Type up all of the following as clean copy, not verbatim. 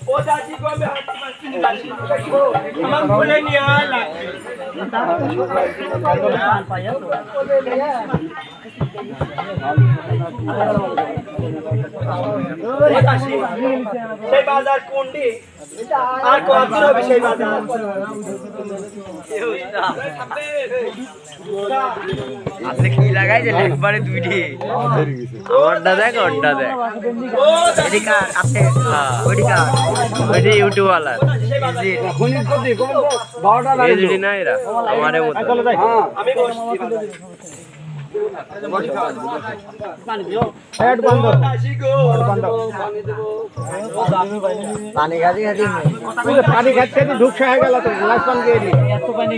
ও দাদি গো আমি আমার ফোনে নিয়ে আলা সেই বাজার কোনটি আর কত দূর হবে সেই বাজার আপনি কি লাগাইছেন একবারে দুইটি আমারটা দেখ ওরটা দেখ এদিকে আপনি ওইদিকে ওইটি ইউটিউব ওয়ালা এই দুটি না এরা আমারে মতো আমি বসছি পানি খাচ্ছি পানি খাচ্ছে ঢুকছে হয়ে গেল তো গ্লাস পান দিয়ে নি এত পানি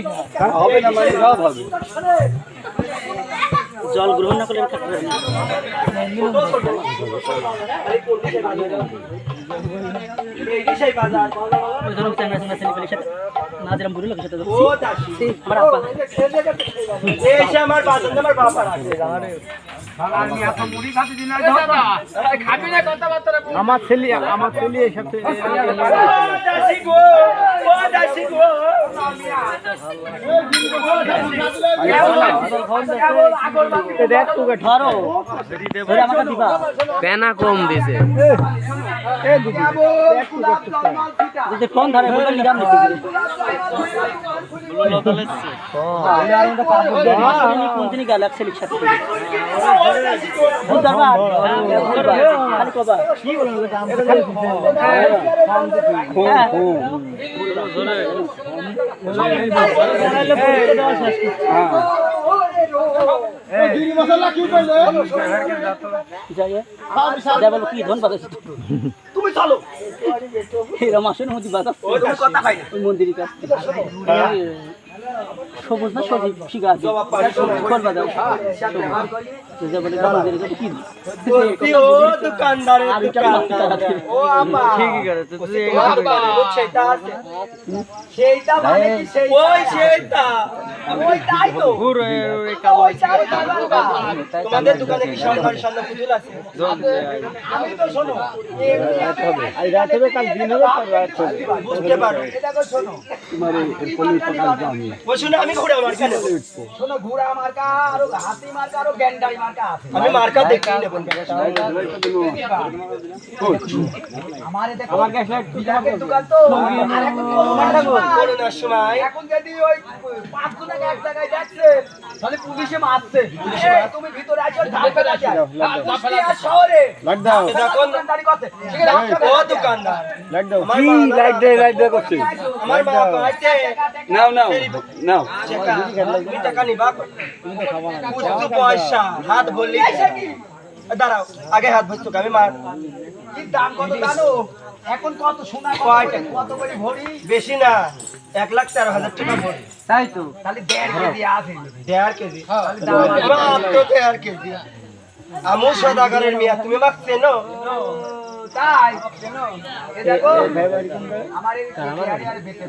হবে না মানে সব হবে জল গ্রহণ না করলে থাকবে না এই সেই বাজার ওই ধরো চ্যাংড়া চ্যাংড়া ছেলেপেলের সাথে নাজরাম বুড়ি লোকের সাথে ও দাসি আমার আব্বা এই সে আমার বাজার আমার বাবা রাখে আমার ছেলে এসব দেখ তোকে ধরো ধরে আমাকে দিবা পেনা কম দিছে যদি ফোন ধরে বলবে নিরাম দিতে কোন দিনই গেল এক ছেলের সাথে খালি কবা কি কি ধন বাজাচ্ছি তুমি চলো এরম আসে না ওই মন্দিরের কাছ থেকে সবুজ না সবুজ ঠিক আছে তোমাদের দোকানে কি সন্ধ্যা পুতুল আছে আমি তো শোনো কাল দিন হবে বুঝতে পারো শোনো শুনে আমি ঘোড়া মার্কা নেব শোনো ঘোড়া মার্কা আর হাতি মার্কা আর গ্যান্ডাই মার্কা আছে আমি মার্কা দেখি নেব আমারে দেখো আমার কাছে বিরাটের দোকান তো করোনার সময় এখন যদি ওই 5 জন এক জায়গায় যাচ্ছে তাহলে পুলিশে মারছে তুমি ভিতরে আছো ধাপে রাখা কুষ্টিয়া শহরে লাগ দাও দেখো দোকানদারি করতে ও দোকানদার লাগ দাও কি লাইট দে করছে আমার মা পাইছে নাও টাকা নিবা বুঝতো পয়সা হাত বললি দাঁড়াও আগে হাত ভরতো আমি মার কি দাম কত জানো এখন কত সোনা কত করে ভরি বেশি না 1,13,000 টাকা ভরি তাই তো তাহলে 1.5 কেজি আছে 1.5 কেজি তাহলে দাম তো 1.5 কেজি আমু সদাগরের মিয়া তুমি মাখছে না তাই এ দেখো আমার এই কেটারি বেটে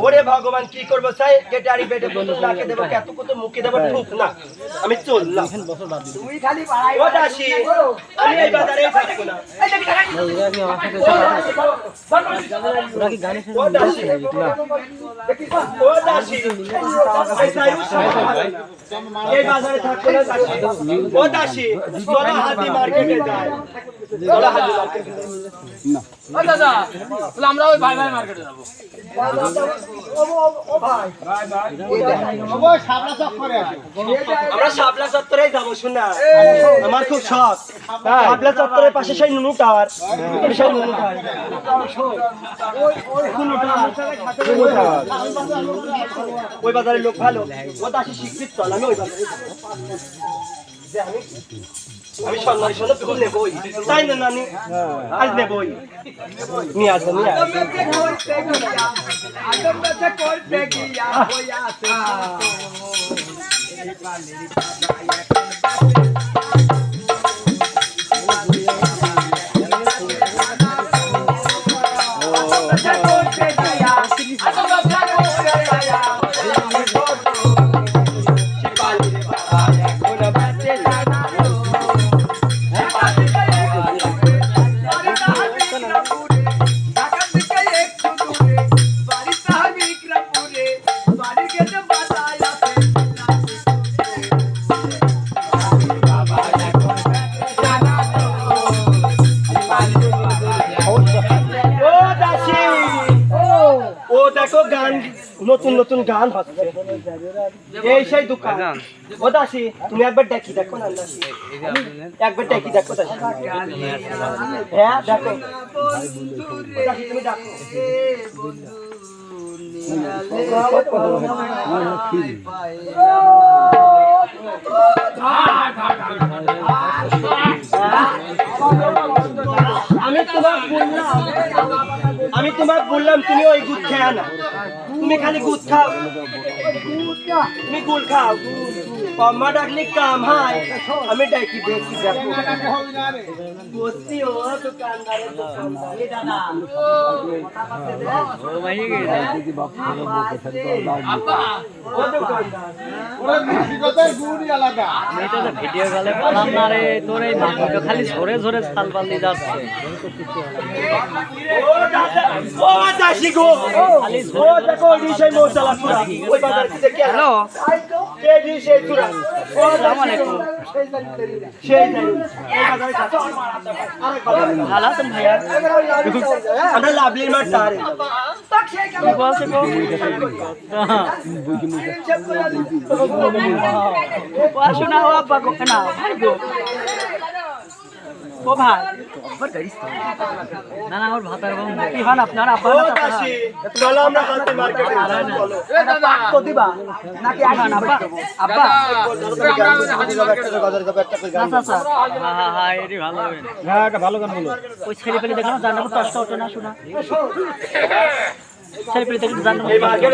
ওরে ভগবান কি করব চাই কেটারি বেটে বন্ধু নাকে দেব কত কত মুখে দেব ঠুক না আমি চললাম তুই খালি বাড়াই ও দাসি আমি এই বাজারে থাকবো না এই দেখি টাকা ওরা কি গানে ও দাসি ও দাসি এই বাজারে থাকবো না দাসি ও দাসি চলো হাতি মার্কেটে যাই চলো হাতি মার্কেটে না ও দাদা তাহলে আমরা ওই ভাই মার্কেটে যাব ও ভাই ও শাপলা চক্করে আছে আমরা শাপলা চত্বরেই যাব শুনা আমার খুব শখ শাপলা চত্বরের পাশে সেই নুনু টাওয়ার সেই নুনু টাওয়ার ওই নুনু টাওয়ার ওই বাজারের লোক ভালো ও দাসি শিক্ষিত চল আমি ওই বাজারে আমি সন্ন্যাসী শোনো ফুল নেবই তাই না নানি আজ নেবই নিয়ে আসবো নিয়ে গান নতুন নতুন গান হচ্ছে এই সেই দোকান ও দাসি তুমি একবার দেখি দেখো না দাসি একবার দেখি দেখো দাসি হ্যাঁ দেখো ও দাসি তুমি দেখো আমি তোমাকে বললাম তুমি ওই গুড় খেয়া না তুমি খালি গুড় খাও তুমি গুড় খাও কম্মা ডাকলে কাম হয় আমি ডাকি দেখি দেখো বসছি ও দোকানদারের দোকানদারে দাদা ও ভাই গেছে ও দোকানদার এটা তো ভিডিও কলে পালাম না রে তোর এই মাংস খালি ঝরে ঝরে ছাল পাল্লি যাচ্ছে ও দাদা ও দাসি গো ও দেখো ডিশে মশলা পুরা ওই বাজার থেকে কে হ্যালো কে ডিশে পুরা ও আসসালামু আলাইকুম সেই জানি এই বাজারে কাছে আরেক বাজার ভালো আছেন ভাইয়া আমরা লাভলির মাঠ তারে কি বলছে গো পড়াশোনা ও আব্বা গো না ভাই গো ও ভাই না না আমার ভাতার বউ কি হন আপনার আব্বা ও না চাচা? দাসি চলো আমরা হাতে মার্কেটে চলো তো দিবা নাকি আগে আব্বা আব্বা না চাচা হ্যাঁ হ্যাঁ হ্যাঁ এটি ভালো হবে হ্যাঁ একটা ভালো গান বলো ওই ছেলে পেলে দেখো না জানাবো টসটা ওঠে না শোনা ছেলে পেলে দেখলে জানাবো এই মার্কেটে